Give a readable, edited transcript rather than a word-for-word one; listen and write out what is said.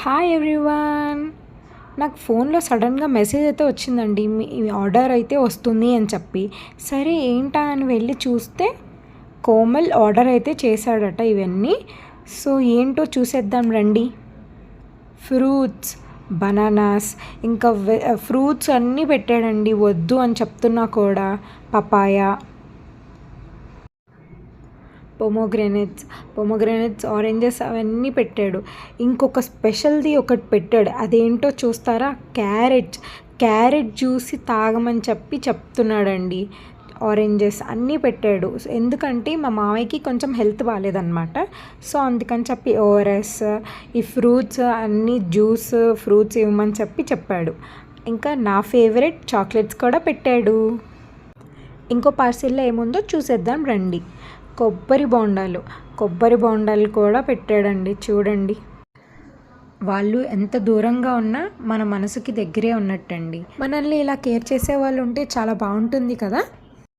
Hi everyone. నాకు ఫోన్లో సడన్గా మెసేజ్ అయితే వచ్చిందండి, మీ ఆర్డర్ అయితే వస్తుంది అని చెప్పి. సరే ఏంటా అని వెళ్ళి చూస్తే కోమల్ ఆర్డర్ అయితే చేశాడట ఇవన్నీ. సో ఏంటో చూసేద్దాం రండి. ఫ్రూట్స్, బనానాస్, ఇంకా ఫ్రూట్స్ అన్నీ పెట్టాడండి, వద్దు అని చెప్తున్నా కూడా. పపాయ, పొమోగ్రెనేట్స్, ఆరెంజెస్ అవన్నీ పెట్టాడు. ఇంకొక స్పెషల్ది ఒకటి పెట్టాడు, అదేంటో చూస్తారా? క్యారెట్ జ్యూస్ తాగమని చెప్తున్నాడండి. ఆరెంజెస్ అన్నీ పెట్టాడు. ఎందుకంటే మా మామయ్యకి కొంచెం హెల్త్ బాగాలేదన్నమాట. సో అందుకని చెప్పి ఓఆర్ఎస్, ఈ ఫ్రూట్స్ అన్నీ ఫ్రూట్స్ ఇవ్వమని చెప్పాడు. ఇంకా నా ఫేవరెట్ చాక్లెట్స్ కూడా పెట్టాడు. ఇంకో పార్సిల్లో ఏముందో చూసేద్దాం రండి. కొబ్బరి బొండాలు కూడా పెట్టాడండి. చూడండి, వాళ్ళు ఎంత దూరంగా ఉన్నా మన మనసుకి దగ్గరే ఉన్నట్టండి. మనల్ని ఇలా కేర్ చేసే వాళ్ళు ఉంటే చాలా బాగుంటుంది కదా.